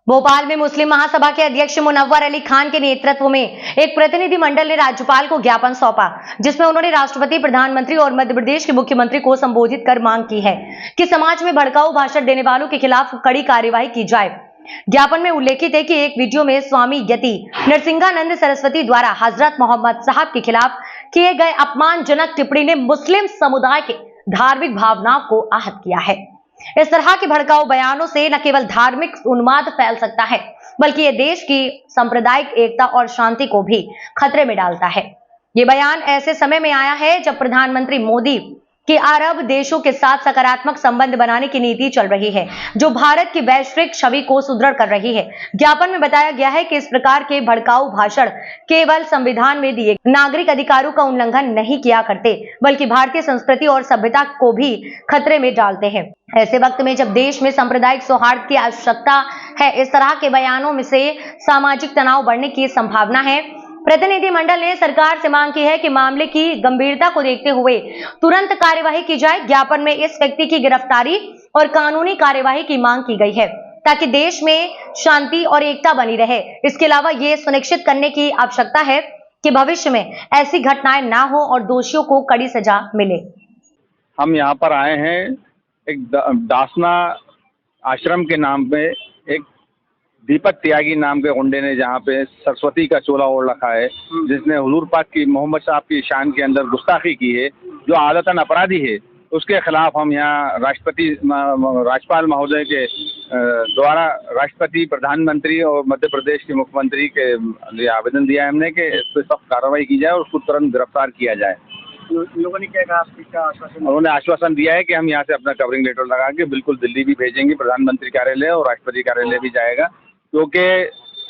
भोपाल में मुस्लिम महासभा के अध्यक्ष मुनव्वर अली खान के नेतृत्व में एक प्रतिनिधि मंडल ने राज्यपाल को ज्ञापन सौंपा, जिसमें उन्होंने राष्ट्रपति, प्रधानमंत्री और मध्य प्रदेश के मुख्यमंत्री को संबोधित कर मांग की है कि समाज में भड़काऊ भाषण देने वालों के खिलाफ कड़ी कार्यवाही की जाए। ज्ञापन में उल्लेखित है कि एक वीडियो में स्वामी यति नरसिंहानंद सरस्वती द्वारा हजरत मोहम्मद साहब के खिलाफ किए गए अपमानजनक टिप्पणी ने मुस्लिम समुदाय के धार्मिक भावनाओं को आहत किया है। इस तरह के भड़काऊ बयानों से न केवल धार्मिक उन्माद फैल सकता है, बल्कि ये देश की सांप्रदायिक एकता और शांति को भी खतरे में डालता है। ये बयान ऐसे समय में आया है जब प्रधानमंत्री मोदी कि अरब देशों के साथ सकारात्मक संबंध बनाने की नीति चल रही है, जो भारत की वैश्विक छवि को सुदृढ़ कर रही है। ज्ञापन में बताया गया है कि इस प्रकार के भड़काऊ भाषण केवल संविधान में दिए नागरिक अधिकारों का उल्लंघन नहीं किया करते, बल्कि भारतीय संस्कृति और सभ्यता को भी खतरे में डालते हैं। ऐसे वक्त में जब देश में सांप्रदायिक सौहार्द की आवश्यकता है, इस तरह के बयानों में से सामाजिक तनाव बढ़ने की संभावना है। प्रतिनिधिमंडल ने सरकार से मांग की है कि मामले की गंभीरता को देखते हुए तुरंत कार्यवाही की जाए। ज्ञापन में इस व्यक्ति की गिरफ्तारी और कानूनी कार्यवाही की मांग की गई है, ताकि देश में शांति और एकता बनी रहे। इसके अलावा ये सुनिश्चित करने की आवश्यकता है कि भविष्य में ऐसी घटनाएं ना हो और दोषियों को कड़ी सजा मिले। हम यहाँ पर आए हैं एक दासना आश्रम के नाम पे एक दीपक त्यागी नाम के गुंडे ने जहाँ पे सरस्वती का चोला ओढ़ रखा है, जिसने हुजूर पाक की मोहम्मद साहब की शान के अंदर गुस्ताखी की है, जो आदतन अपराधी है, उसके खिलाफ हम यहाँ राज्यपाल महोदय के द्वारा राष्ट्रपति, प्रधानमंत्री और मध्य प्रदेश के मुख्यमंत्री के लिए आवेदन दिया है हमने कि इस पर सख्त कार्रवाई की जाए और उसको तुरंत गिरफ्तार किया जाए। लोगों ने क्या कहा, आपका आश्वासन? उन्होंने आश्वासन दिया है कि हम यहाँ से अपना कवरिंग लेटर लगा के बिल्कुल दिल्ली भी भेजेंगे, प्रधानमंत्री कार्यालय और राष्ट्रपति कार्यालय भी जाएगा, क्योंकि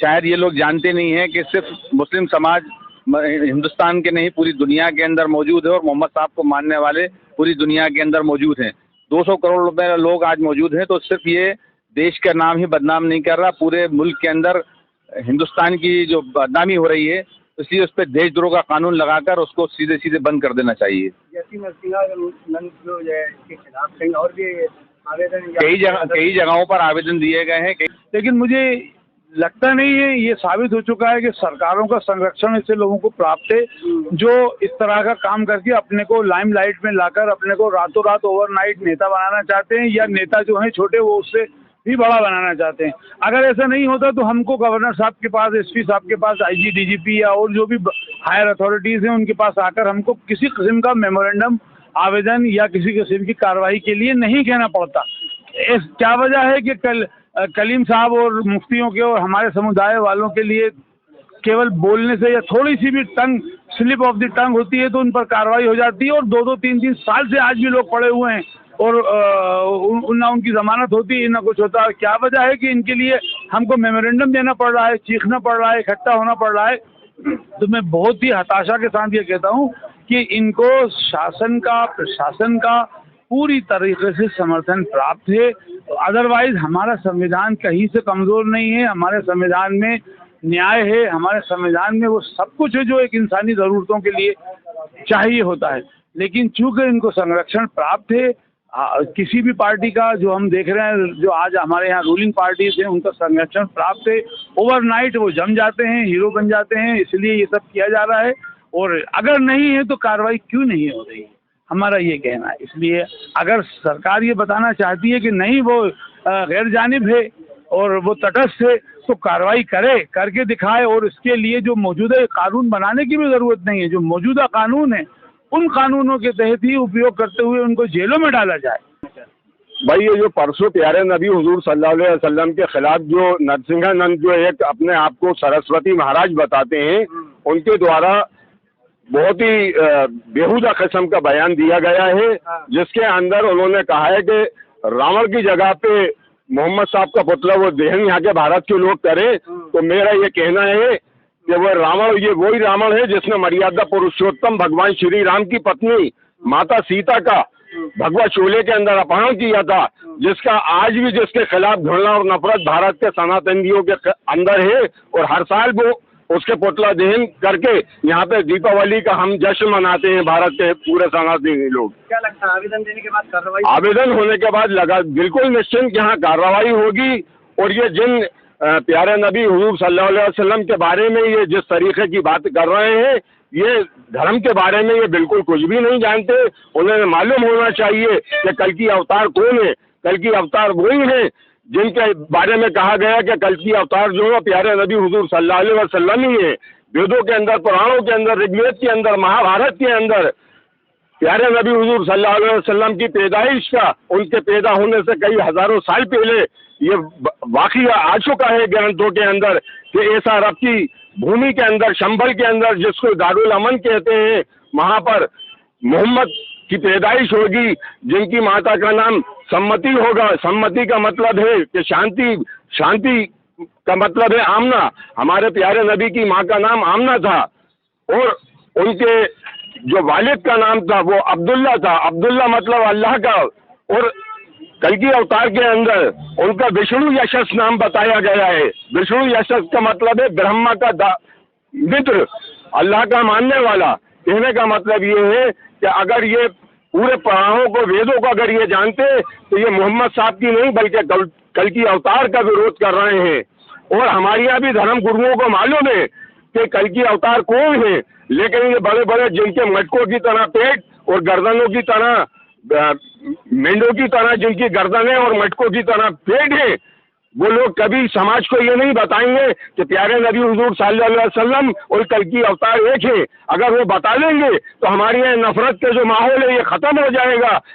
शायद ये लोग जानते नहीं हैं कि सिर्फ मुस्लिम समाज हिंदुस्तान के नहीं पूरी दुनिया के अंदर मौजूद है और मोहम्मद साहब को मानने वाले पूरी दुनिया के अंदर मौजूद हैं। 200 करोड़ रुपए लोग आज मौजूद हैं, तो सिर्फ ये देश का नाम ही बदनाम नहीं कर रहा, पूरे मुल्क के अंदर हिंदुस्तान की जो बदनामी हो रही है, इसलिए उस पर देशद्रोह का कानून लगाकर उसको सीधे सीधे बंद कर देना चाहिए। और भी आवेदन कई जगहों पर आवेदन दिए गए हैं, लेकिन मुझे लगता नहीं है, ये साबित हो चुका है कि सरकारों का संरक्षण इससे लोगों को प्राप्त है, जो इस तरह का काम करके अपने को लाइमलाइट में लाकर अपने को रातों रात ओवरनाइट नेता बनाना चाहते हैं, या नेता जो हैं छोटे वो उससे भी बड़ा बनाना चाहते हैं। अगर ऐसा नहीं होता तो हमको गवर्नर साहब के पास, एसपी साहब के पास, आईजी, डीजीपी या और जो भी हायर अथॉरिटीज हैं उनके पास आकर हमको किसी किस्म का मेमोरेंडम आवेदन या किसी किस्म की कार्रवाई के लिए नहीं कहना पड़ता। क्या वजह है कि कलीम साहब और मुफ्तियों के और हमारे समुदाय वालों के लिए केवल बोलने से या थोड़ी सी भी tongue slip of the tongue होती है तो उन पर कार्रवाई हो जाती है, और 2-2, 3-3 साल से आज भी लोग पड़े हुए हैं और ना उनकी जमानत होती है ना कुछ होता है। क्या वजह है कि इनके लिए हमको मेमोरेंडम देना पड़ रहा है, चीखना पड़ रहा है, इकट्ठा होना पड़ रहा है। तो मैं बहुत ही हताशा के साथ ये कहता हूँ कि इनको शासन का, प्रशासन का पूरी तरीके से समर्थन प्राप्त है। अदरवाइज हमारा संविधान कहीं से कमज़ोर नहीं है, हमारे संविधान में न्याय है, हमारे संविधान में वो सब कुछ है जो एक इंसानी ज़रूरतों के लिए चाहिए होता है। लेकिन चूंकि इनको संरक्षण प्राप्त है, किसी भी पार्टी का जो हम देख रहे हैं, जो आज हमारे यहाँ रूलिंग पार्टीज हैं, उनका संरक्षण प्राप्त है, ओवरनाइट वो जम जाते हैं, हीरो बन जाते हैं, इसलिए ये सब किया जा रहा है। और अगर नहीं है तो कार्रवाई क्यों नहीं हो रही है, हमारा ये कहना है। इसलिए अगर सरकार ये बताना चाहती है कि नहीं वो गैर जानिब है और वो तटस्थ है, तो कार्रवाई करे, करके दिखाए, और इसके लिए जो मौजूदा कानून बनाने की भी ज़रूरत नहीं है। जो मौजूदा कानून है उन कानूनों के तहत ही उपयोग करते हुए उनको जेलों में डाला जाए। भाई ये जो परसों प्यारे नबी हुजूर सल्लल्लाहु अलैहि वसल्लम के खिलाफ जो नरसिंहानंद जो एक अपने आप को सरस्वती महाराज बताते हैं, उनके द्वारा बहुत ही बेहुदा किस्म का बयान दिया गया है, जिसके अंदर उन्होंने कहा है कि रावण की जगह पे मोहम्मद साहब का पुतला वो दहन यहाँ के भारत के लोग करें। तो मेरा ये कहना है कि वो रावण, ये वही रावण है जिसने मर्यादा पुरुषोत्तम भगवान श्री राम की पत्नी माता सीता का भगवा चोले के अंदर अपहरण किया था, जिसका आज भी जिसके खिलाफ घृणा और नफरत भारत के सनातनियों के अंदर है, और हर साल वो उसके पुतला दहन करके यहाँ पे दीपावली का हम जश्न मनाते हैं भारत के पूरे सनातनी लोग। क्या लगता है आवेदन देने के बाद कार्रवाई? आवेदन होने के बाद लगा बिल्कुल निश्चिंत यहाँ कार्रवाई होगी, और ये जिन प्यारे नबी हुजूर सल्लल्लाहु अलैहि वसल्लम के बारे में ये जिस तरीके की बात कर रहे हैं, ये धर्म के बारे में ये बिल्कुल कुछ भी नहीं जानते। उन्हें मालूम होना चाहिए कि कल की अवतार कौन है। कल की अवतार वही है जिनके बारे में कहा गया कि कल की अवतार जो है प्यारे नबी हुजूर सल्लल्लाहु अलैहि वसल्लम ही है। वेदों के अंदर, पुराणों के अंदर, ऋग्वेद के अंदर, महाभारत के अंदर प्यारे नबी हुजूर सल्लल्लाहु अलैहि वसल्लम की पैदाइश का, उनके पैदा होने से कई हजारों साल पहले ये वाक़या आ चुका है ग्रंथों के अंदर कि ऐसा रब की भूमि के अंदर, शंभल के अंदर, जिसको दारुल अमन कहते हैं, वहां पर मोहम्मद की पैदाइश होगी, जिनकी माता का नाम सम्मति होगा। सम्मति का मतलब है कि शांति, शांति का मतलब है आमना। हमारे प्यारे नबी की माँ का नाम आमना था और उनके जो वालिद का नाम था वो अब्दुल्ला था। अब्दुल्ला मतलब अल्लाह का। और कल की अवतार के अंदर उनका विष्णु यशस नाम बताया गया है। विष्णु यशस का मतलब है ब्रह्मा का मित्र, अल्लाह का मानने वाला। कहने का मतलब ये है कि अगर ये पूरे पुराणों को, वेदों को अगर ये जानते तो ये मोहम्मद साहब की नहीं बल्कि कल की अवतार का विरोध कर रहे हैं। और हमारे यहाँ भी धर्म गुरुओं को मालूम है कि कल की अवतार कौन है, लेकिन ये बड़े बड़े जिनके मटकों की तरह पेट और गर्दनों की तरह, मेंढों की तरह जिनकी गर्दनें और मटकों की तरह पेट है, वो लोग कभी समाज को ये नहीं बताएंगे कि प्यारे नबी हुजूर सल्लल्लाहु अलैहि वसल्लम और कल की अवतार एक है। अगर वो बता देंगे तो हमारे यहाँ नफरत के जो माहौल है ये खत्म हो जाएगा।